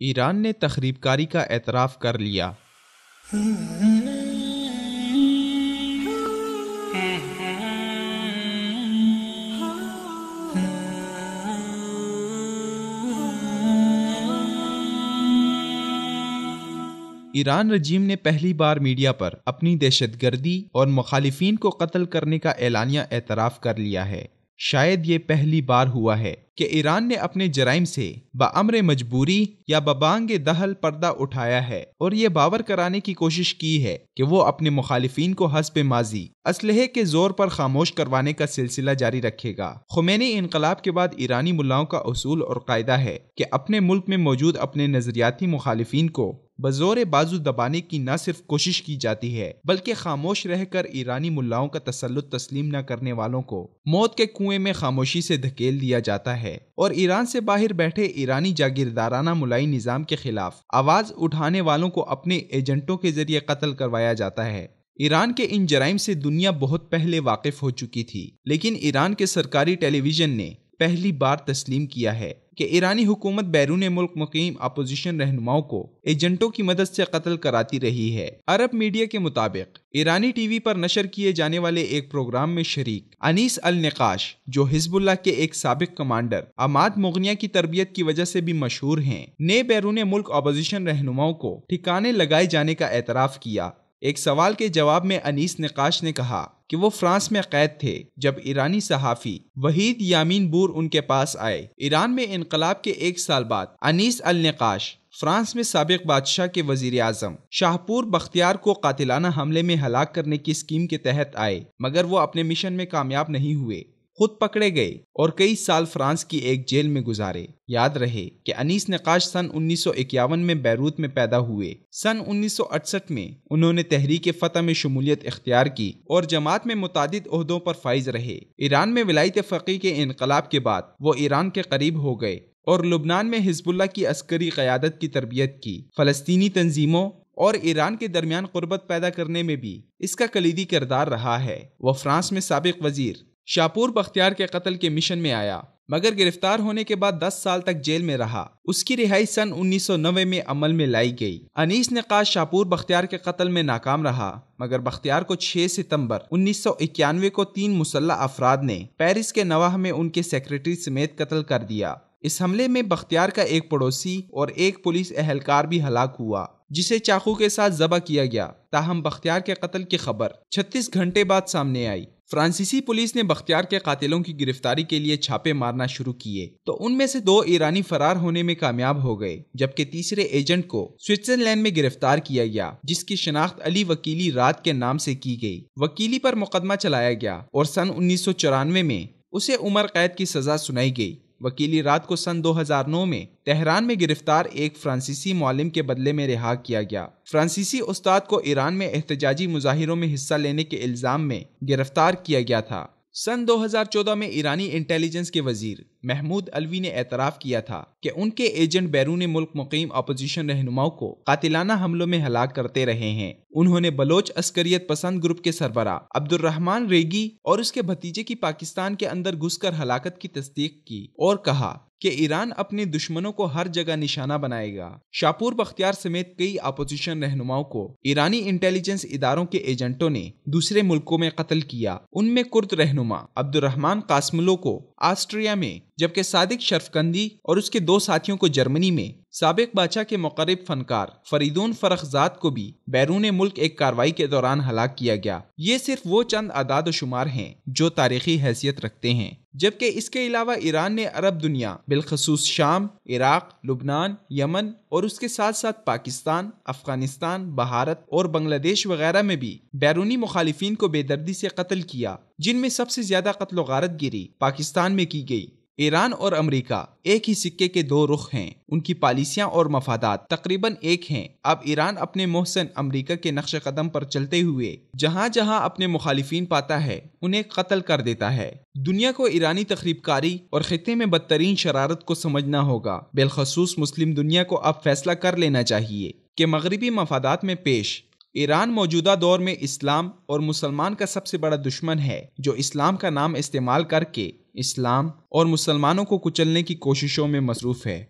ایران نے تخریب کاری کا اعتراف کر لیا۔ ایران رجیم نے پہلی بار میڈیا پر اپنی دہشت گردی اور مخالفین کو قتل کرنے کا اعلانیہ اعتراف کر لیا ہے۔ شاید یہ پہلی بار ہوا ہے کہ ایران نے اپنے جرائم سے بامر مجبوری یا ببانگ دہل پردہ اٹھایا ہے اور یہ باور کرانے کی کوشش کی ہے کہ وہ اپنے مخالفین کو حسب ماضی اسلحے کے زور پر خاموش کروانے کا سلسلہ جاری رکھے گا۔ خمینی انقلاب کے بعد ایرانی ملاؤں کا اصول اور قاعدہ ہے کہ اپنے ملک میں موجود اپنے نظریاتی مخالفین کو بزور بازو دبانے کی نہ صرف کوشش کی جاتی ہے بلکہ خاموش رہ کر ایرانی ملاؤں کا تسلط تسلیم نہ کرنے والوں کو موت کے کنویں میں خاموشی سے دھکیل دیا جاتا ہے اور ایران سے باہر بیٹھے ایرانی جاگیردارانہ ملائی نظام کے خلاف آواز اٹھانے والوں کو اپنے ایجنٹوں کے ذریعے قتل کروایا جاتا ہے۔ ایران کے ان جرائم سے دنیا بہت پہلے واقف ہو چکی تھی، لیکن ایران کے سرکاری ٹیلی ویژن نے پہلی بار تسلیم کیا ہے کہ ایرانی حکومت بیرون ملک مقیم اپوزیشن رہنماؤں کو ایجنٹوں کی مدد سے قتل کراتی رہی ہے۔ عرب میڈیا کے مطابق ایرانی ٹی وی پر نشر کیے جانے والے ایک پروگرام میں شریک انیس النقاش، جو حزب اللہ کے ایک سابق کمانڈر عماد مغنیہ کی تربیت کی وجہ سے بھی مشہور ہیں، نے بیرون ملک اپوزیشن رہنماؤں کو ٹھکانے لگائے جانے کا اعتراف کیا۔ ایک سوال کے جواب میں انیس نقاش نے کہا کہ وہ فرانس میں قید تھے جب ایرانی صحافی وحید یامین بور ان کے پاس آئے۔ ایران میں انقلاب کے ایک سال بعد انیس النقاش فرانس میں سابق بادشاہ کے وزیر اعظم شاہپور بختیار کو قاتلانہ حملے میں ہلاک کرنے کی اسکیم کے تحت آئے، مگر وہ اپنے مشن میں کامیاب نہیں ہوئے، خود پکڑے گئے اور کئی سال فرانس کی ایک جیل میں گزارے۔ یاد رہے کہ انیس نقاش سن 1951 میں بیروت میں پیدا ہوئے۔ سن 1968 میں انہوں نے تحریک فتح میں شمولیت اختیار کی اور جماعت میں متعدد عہدوں پر فائز رہے۔ ایران میں ولایت فقیہ کے انقلاب کے بعد وہ ایران کے قریب ہو گئے اور لبنان میں حزب اللہ کی عسکری قیادت کی تربیت کی۔ فلسطینی تنظیموں اور ایران کے درمیان قربت پیدا کرنے میں بھی اس کا کلیدی کردار رہا ہے۔ وہ فرانس میں سابق وزیر شاپور بختیار کے قتل کے مشن میں آیا، مگر گرفتار ہونے کے بعد 10 سال تک جیل میں رہا۔ اس کی رہائی سن 1990 میں عمل میں لائی گئی۔ انیس نقاش شاپور بختیار کے قتل میں ناکام رہا، مگر بختیار کو 6 ستمبر 1991 کو 3 مسلح افراد نے پیرس کے نواح میں ان کے سیکریٹری سمیت قتل کر دیا۔ اس حملے میں بختیار کا ایک پڑوسی اور ایک پولیس اہلکار بھی ہلاک ہوا، جسے چاقو کے ساتھ ذبح کیا گیا۔ تاہم بختیار کے قتل کی خبر 36 گھنٹے بعد سامنے آئی۔ فرانسیسی پولیس نے بختیار کے قاتلوں کی گرفتاری کے لیے چھاپے مارنا شروع کیے تو ان میں سے 2 ایرانی فرار ہونے میں کامیاب ہو گئے، جبکہ تیسرے ایجنٹ کو سوئٹزرلینڈ میں گرفتار کیا گیا، جس کی شناخت علی وکیلی رات کے نام سے کی گئی۔ وکیلی پر مقدمہ چلایا گیا اور سن 1994 میں اسے عمر قید کی سزا سنائی گئی۔ وکیلی رات کو سن 2009 میں تہران میں گرفتار ایک فرانسیسی معلم کے بدلے میں رہا کیا گیا۔ فرانسیسی استاد کو ایران میں احتجاجی مظاہروں میں حصہ لینے کے الزام میں گرفتار کیا گیا تھا۔ سن 2014 میں ایرانی انٹیلیجنس کے وزیر محمود علوی نے اعتراف کیا تھا کہ ان کے ایجنٹ بیرون ملک مقیم اپوزیشن رہنماؤں کو قاتلانہ حملوں میں ہلاک کرتے رہے ہیں۔ انہوں نے بلوچ عسکریت پسند گروپ کے سربراہ عبد الرحمن ریگی اور اس کے بھتیجے کی پاکستان کے اندر گھس کر ہلاکت کی تصدیق کی اور کہا کہ ایران اپنے دشمنوں کو ہر جگہ نشانہ بنائے گا۔ شاپور بختیار سمیت کئی اپوزیشن رہنماؤں کو ایرانی انٹیلیجنس اداروں کے ایجنٹوں نے دوسرے ملکوں میں قتل کیا۔ ان میں کرد رہنما عبد الرحمن قاسملو کو آسٹریا میں، جبکہ صادق شرفکندی اور اس کے 2 ساتھیوں کو جرمنی میں، سابق بادشاہ کے مقرب فنکار فریدون فرخزاد کو بھی بیرون ملک ایک کارروائی کے دوران ہلاک کیا گیا۔ یہ صرف وہ چند اعداد و شمار ہیں جو تاریخی حیثیت رکھتے ہیں، جبکہ اس کے علاوہ ایران نے عرب دنیا بالخصوص شام، عراق، لبنان، یمن اور اس کے ساتھ ساتھ پاکستان، افغانستان، بھارت اور بنگلہ دیش وغیرہ میں بھی بیرونی مخالفین کو بے دردی سے قتل کیا، جن میں سب سے زیادہ قتل و غارت گیری پاکستان میں کی گئی۔ ایران اور امریکہ ایک ہی سکے کے 2 رخ ہیں، ان کی پالیسیاں اور مفادات تقریباً ایک ہیں۔ اب ایران اپنے محسن امریکہ کے نقش قدم پر چلتے ہوئے جہاں جہاں اپنے مخالفین پاتا ہے انہیں قتل کر دیتا ہے۔ دنیا کو ایرانی تخریب کاری اور خطے میں بدترین شرارت کو سمجھنا ہوگا۔ بالخصوص مسلم دنیا کو اب فیصلہ کر لینا چاہیے کہ مغربی مفادات میں پیش ایران موجودہ دور میں اسلام اور مسلمان کا سب سے بڑا دشمن ہے، جو اسلام کا نام استعمال کر کے اسلام اور مسلمانوں کو کچلنے کی کوششوں میں مصروف ہے۔